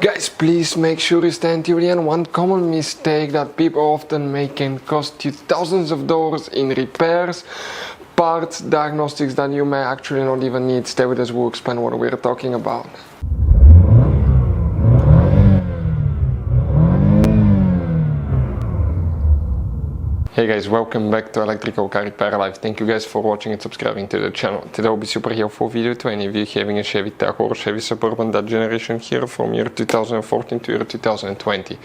Guys, please make sure you stand till the end. One common mistake that people often make can cost you thousands of dollars in repairs, parts, diagnostics that you may actually not even need. Stay with us, we'll explain what we're talking about. Hey guys, welcome back to Electrical Car Repair Live. Thank you guys for watching and subscribing to the channel. Today will be super helpful video to any of you having a Chevy Tahoe or Chevy Suburban, that generation here from year 2014 to year 2020.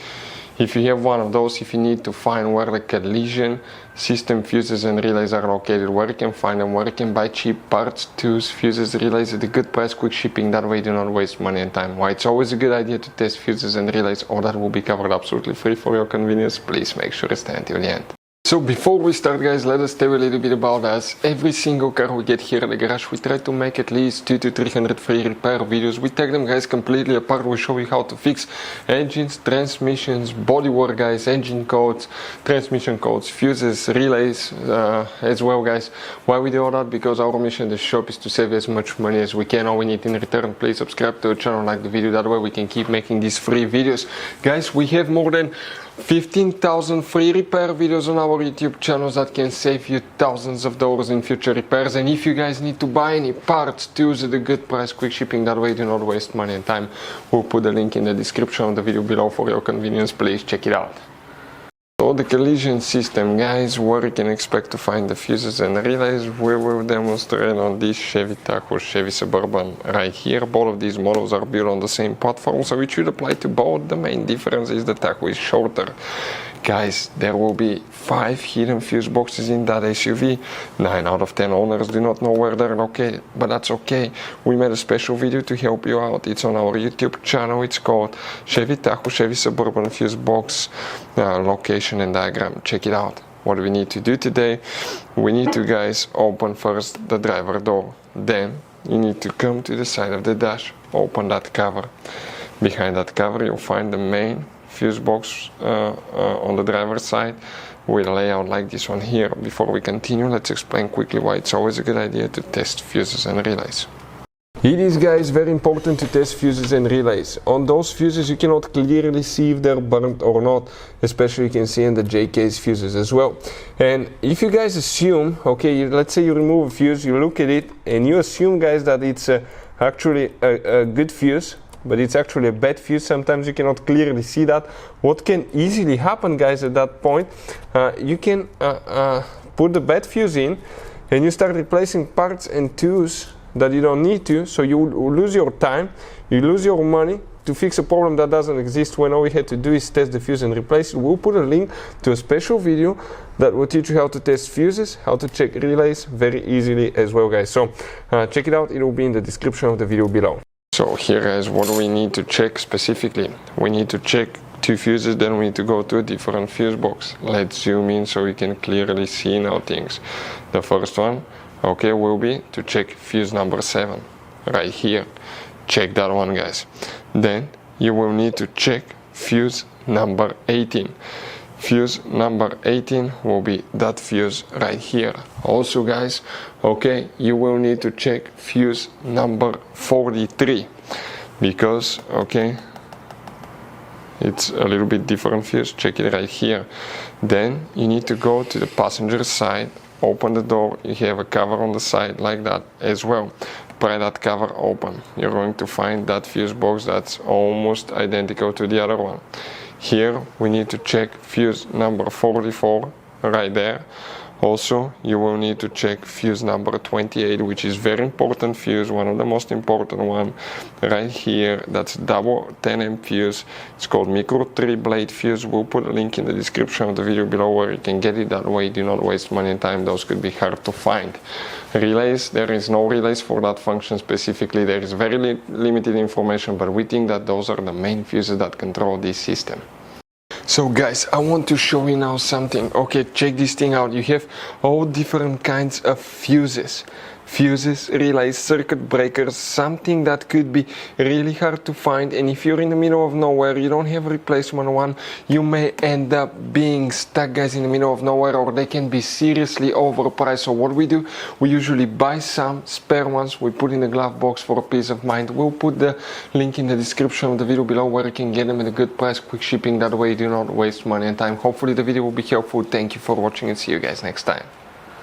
If you have one of those, if you need to find where the collision system fuses and relays are located, where you can find them, where you can buy cheap parts, tools, fuses, relays at a good price, quick shipping, that way you do not waste money and time. Why it's always a good idea to test fuses and relays, all that will be covered absolutely free for your convenience. Please make sure to stay until the end. So before we start, guys, let us tell you a little bit about us. Every single car we get here at the garage, we try to make at least 200 to 300 free repair videos. We take them, guys, completely apart. We show you how to fix engines, transmissions, bodywork, guys, engine codes, transmission codes, fuses, relays as well, guys. Why we do all that? Because our mission in the shop is to save as much money as we can. All we need in return, please subscribe to the channel, like the video, that way we can keep making these free videos. Guys, we have more than 15,000 free repair videos on our YouTube channels that can save you thousands of dollars in future repairs. And if you guys need to buy any parts, tools at a good price, quick shipping, that way do not waste money and time, we'll put the link in the description of the video below for your convenience. Please check it out. So the collision system, guys, where you can expect to find the fuses and relays, we will demonstrate on this Chevy Tahoe, Chevy Suburban right here. Both of these models are built on the same platform, so it should apply to both. The main difference is the Tahoe is shorter. Guys, there will be 5 hidden fuse boxes in that SUV. 9 out of 10 owners do not know where they're located, but that's okay. We made a special video to help you out. It's on our YouTube channel. It's called Chevy Tahoe, Chevy Suburban Fuse Box Location and Diagram. Check it out. What do we need to do today? We need to, guys, open first the driver door. Then you need to come to the side of the dash, open that cover. Behind that cover you'll find the main fuse box on the driver's side with a layout like this one here. Before we continue, let's explain quickly why it's always a good idea to test fuses and relays. It is, guys, very important to test fuses and relays. On those fuses you cannot clearly see if they're burnt or not, especially you can see in the J-case fuses as well. And if you guys assume, okay, let's say you remove a fuse, you look at it and you assume, guys, that it's actually a good fuse, but it's actually a bad fuse. Sometimes you cannot clearly see that. What can easily happen, guys, at that point, you can put the bad fuse in and you start replacing parts and tools that you don't need to, so you lose your time, you lose your money to fix a problem that doesn't exist, when all we had to do is test the fuse and replace it. We'll put a link to a special video that will teach you how to test fuses, how to check relays very easily as well, guys. So check it out, it will be in the description of the video below. So here, guys, what do we need to check specifically? We need to check 2 fuses, then we need to go to a different fuse box. Let's zoom in so we can clearly see now things. The first one, okay, will be to check fuse number 7 right here. Check that one, guys. Then you will need to check fuse number 18. Fuse number 18 will be that fuse right here. Also, guys, okay, you will need to check fuse number 43 because, okay, it's a little bit different fuse. Check it right here. Then you need to go to the passenger side, open the door, you have a cover on the side like that as well. Pry that cover open. You're going to find that fuse box that's almost identical to the other one. Here we need to check fuse number 44 right there. Also, you will need to check fuse number 28, which is very important fuse, one of the most important one right here. That's double 10M fuse. It's called micro 3 blade fuse. We'll put a link in the description of the video below where you can get it. That way do not waste money and time. Those could be hard to find. Relays, there is no relays for that function specifically. There is very limited information, but we think that those are the main fuses that control this system. So, guys, I want to show you now something. Okay, check this thing out. You have all different kinds of fuses. fuses, relays, circuit breakers, something that could be really hard to find. And if you're in the middle of nowhere, you don't have a replacement one, you may end up being stuck, guys, in the middle of nowhere, or they can be seriously overpriced. So what we do, we usually buy some spare ones, we put in the glove box for a peace of mind. We'll put the link in the description of the video below where you can get them at a good price, quick shipping. That way you do not waste money and time. Hopefully the video will be helpful. Thank you for watching and see you guys next time.